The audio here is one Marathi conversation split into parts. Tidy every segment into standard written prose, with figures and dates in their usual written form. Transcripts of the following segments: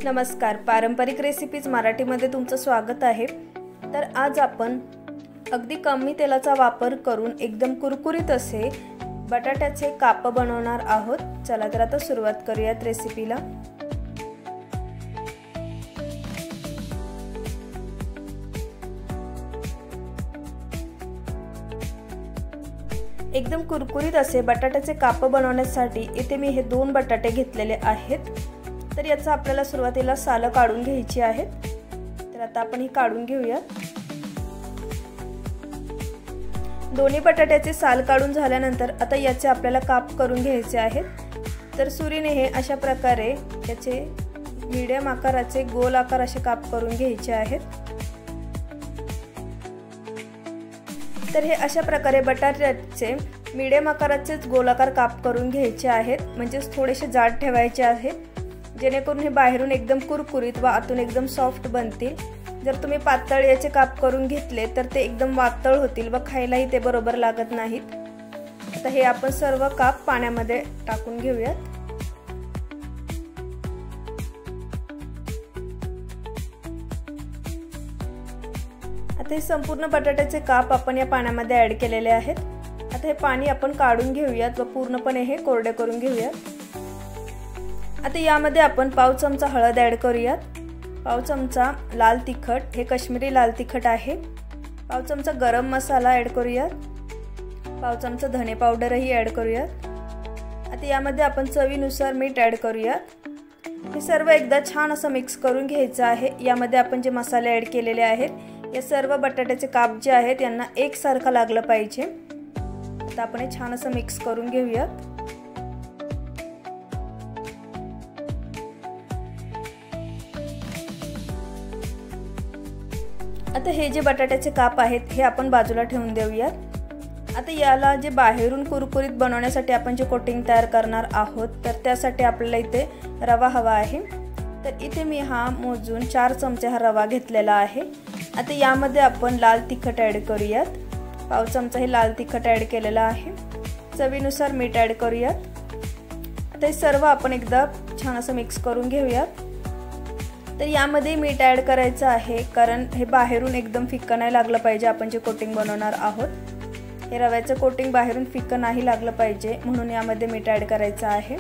नमस्कार, पारंपरिक रेसिपीज मराठीमध्ये तुमचं स्वागत आहे। तर आज आपण अगदी कमी तेलाचा वापर करून एकदम कुरकुरीत असे बटाट्याचे काप बनवणार आहोत। चला तर आता सुरुवात करूयात रेसिपीला। एकदम कुरकुरीत असे बटाट्याचे काप बनवण्यासाठी इथे मी हे 2 बटाटे घेतलेले आहेत। तर याचा आपल्याला सुरुवातीला साल काढून घ्यायची आहेत। तर आता आपण ही काढून घेऊया। दोन्ही बटाट्याचे साल काढून झाल्यानंतर आता याचे आपल्याला काप करून घ्यायचे आहेत। तर सुरीने हे अशा प्रकारे याचे मीडियम आकाराचे गोल आकार असे काप करून घ्यायचे आहेत। तर हे अशा प्रकारे बटाट्याचे मीडियम आकाराचेच गोलाकार काप करून घ्यायचे आहेत, म्हणजे थोडेसे जाड ठेवायचे आहेत, जेणेकरून हे बाहेरून एकदम कुरकुरीत व आतून एकदम सॉफ्ट बनतील। जर तुम्ही पातळ याचे काप करून घेतले तर ते एकदम वातळ होतील व खायलाही ते बरोबर लागत नाहीत। आता हे आपण सर्व काप पाण्यामध्ये टाकून घेऊयात। आता हे संपूर्ण बटाट्याचे काप आपण या पाण्यामध्ये ऍड केलेले आहेत। आता हे पाणी आपण काढून घेऊयात व पूर्णपणे हे कोरडे करून घेऊयात। आता यामध्ये आपण पाव चमचा हळद ऍड करूयात, पाव चमचा लाल तिखट, हे काश्मीरी लाल तिखट आहे, पाव चमचा गरम मसाला ऍड करूयात, पाव चमचा धने पावडरही ऍड करूयात। आता यामध्ये आपण चवीनुसार मीठ ऍड करूयात। हे सर्व एकदा छान असं मिक्स करून घ्यायचं आहे। यामध्ये आपण जे मसाले ऍड केलेले आहेत या सर्व बटाट्याचे काप जे आहेत यांना एकसारखं लागलं पाहिजे। आता आपण हे छान असं मिक्स करून घेऊयात। आता हे जे बटाट्याचे काप आहेत हे आपण बाजूला ठेवून देऊयात। आता याला जे बाहेरून कुरकुरीत बनवण्यासाठी आपण जे कोटिंग तयार करणार आहोत तर त्यासाठी आपल्याला इथे रवा हवा आहे। तर इथे मी हा मोजून 4 चमचे हा रवा घेतलेला आहे। आता यामध्ये आपण लाल तिखट ऍड करूयात, पाव चमचा हे लाल तिखट ऍड केलेला आहे, चवीनुसार मीठ ऍड करूयात। आता हे सर्व आपण एकदा छान असं मिक्स करून घेऊयात। तर यामध्ये मीठ ऍड करायचं आहे, कारण हे बाहेरून एकदम फिक्कं नाही लागलं पाहिजे। आपण जे कोटिंग बनवणार आहोत हे रव्याचं कोटिंग बाहेरून फिक्कं नाही लागलं पाहिजे, म्हणून यामध्ये मीठ ऍड करायचं आहे।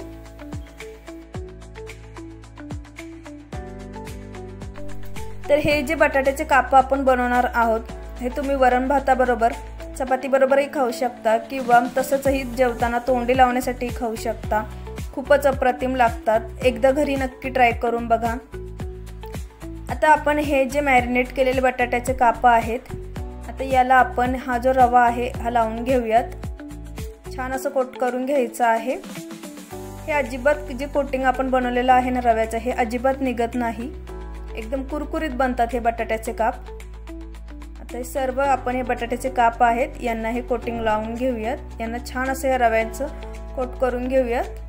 तर हे जे बटाट्याचे काप आपण बनवणार आहोत हे तुम्ही वरण भाताबरोबर, चपाती बरोबरही खाऊ शकता किंवा तसंचही जेवताना तोंडी लावण्यासाठी खाऊ शकता। खूपच अप्रतिम लागतात, एकदा घरी नक्की ट्राय करून बघा। आता आपण हे जे मॅरिनेट केलेले बटाट्याचे काप आहेत आता याला आपण हा जो रवा आहे हा लावून घेऊयात। छान असं कोट करून घ्यायचं आहे। हे अजिबात जे कोटिंग आपण बनवलेलं आहे ना रव्याचं हे अजिबात निघत नाही, एकदम कुरकुरीत बनतात हे बटाट्याचे काप। आता हे सर्व आपण हे बटाट्याचे काप आहेत यांना हे कोटिंग लावून घेऊयात। यांना छान असे रव्याचं कोट करून घेऊयात।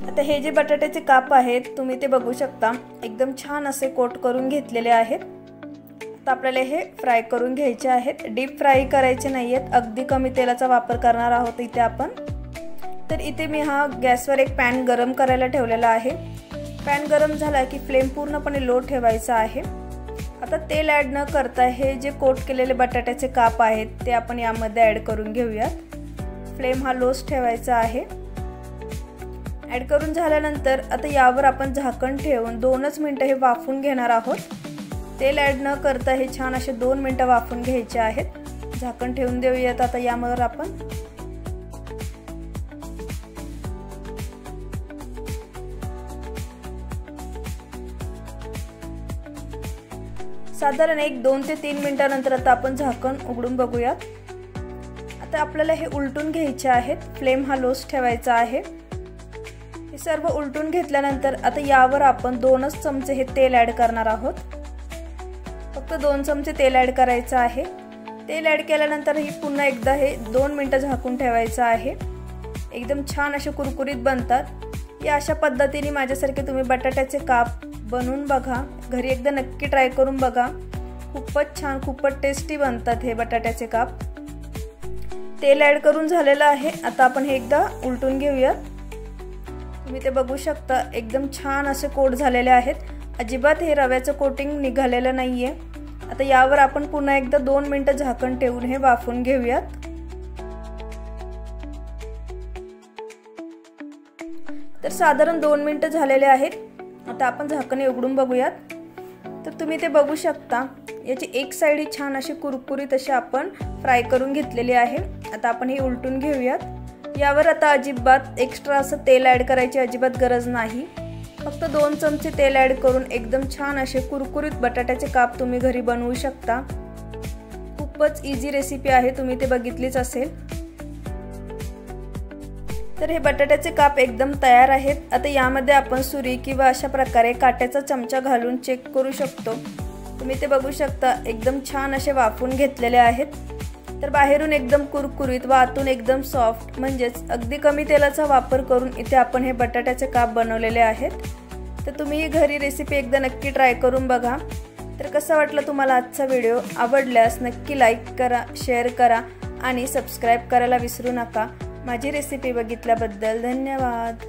आता हे जे बटाट्याचे काप आहेत तुम्ही ते बघू शकता, एकदम छान असे कोट करून घेतलेले आहेत। आता आपल्याला हे फ्राय करून घ्यायचे आहेत, डीप फ्राय करायचे नाहीयेत, अगदी कमी तेलाचा वापर करणार आहोत इथे आपण। तर इथे मी हा गॅसवर एक पॅन गरम करायला ठेवलेला आहे। पॅन गरम झाला की फ्लेम पूर्णपणे लो ठेवायचा आहे। आता तेल ऍड न करता हे जे कोट केलेले बटाट्याचे काप आहेत ते आपण यामध्ये ऍड करून घेऊयात। फ्लेम हा लोच ठेवायचा आहे। ऍड करून झाल्यानंतर आता यावर आपण झाकण ठेवून 2च मिनिटं हे वाफून घेणार आहोत। तेल ऍड न करता हे छान असे 2 मिनिटं वाफून घ्यायचे आहेत। झाकण ठेवून देऊयात। आता यावर आपण साधारण 1-2 ते 3 मिनिटांनंतर आता आपण झाकण उघडून बघूयात। आता आपल्याला हे उलटून घ्यायचे आहेत, फ्लेम हा लोच ठेवायचा आहे। हे सर्व उलटून घेतल्यानंतर आता यावर आपण 2च चमचे हे तेल ऍड करणार आहोत। फक्त 2 चमचे तेल ऍड करायचं आहे। तेल ऍड केल्यानंतर ही पुन्हा एकदा हे 2 मिनिटं झाकून ठेवायचं आहे। एकदम छान असे कुरकुरीत बनतात। या अशा पद्धतीने माझ्यासारखे तुम्ही बटाट्याचे काप बनवून बघा, घरी एकदा नक्की ट्राय करून बघा। खूपच छान, खूपच टेस्टी बनतात हे बटाट्याचे काप। तेल ऍड करून झालेलं आहे। आता आपण हे एकदा उलटून घेऊयात। तुम्ही ते बघू शकता एकदम छान असे कोट झालेले आहेत. अजिबात हे रव्याचं कोटिंग निघालेलं नाहीये. आता यावर आपण पुन्हा एकदा 2 मिनिटं झाकण ठेवून हे वाफवून घेऊयात. तर साधारण 2 मिनिटं झालेले आहेत. आता आपण झाकण उघडून बघूयात. तर तुम्ही ते बघू शकता याची एक साइड ही छान अशी कुरकुरीत अशी आपण फ्राय करून घेतलेली आहे. आता आपण हे उलटून घेऊयात. यावर आता अजिबात एक्स्ट्रा असं तेल ॲड करायची अजिबात गरज नाही. फक्त 2 चमचे तेल ॲड करून एकदम छान असे कुरकुरीत बटाट्याचे काप तुम्ही घरी बनवू शकता. खूपच इझी रेसिपी आहे, तुम्ही ते बघितलीच असेल. तर हे बटाट्याचे काप एकदम तयार आहेत. आता यामध्ये आपण सुरी किंवा अशा प्रकारे काट्याचा चमचा घालून चेक करू शकतो. तुम्ही ते बघू शकता एकदम छान असे वाफवून घेतलेले आहेत. तर बाहेरून एकदम कुरकुरीत व आतून एकदम सॉफ्ट, म्हणजेच अगदी कमी तेलाचा वापर करून इथे आपण हे बटाट्याचे काप बनवलेले आहेत. तर तुम्ही ही घरी रेसिपी एकदा नक्की ट्राय करून बघा. तर कसा वाटला तुम्हाला आजचा व्हिडिओ? आवडल्यास नक्की लाईक करा, शेअर करा आणि सबस्क्राईब करायला विसरू नका. माझी रेसिपी बघितल्याबद्दल धन्यवाद.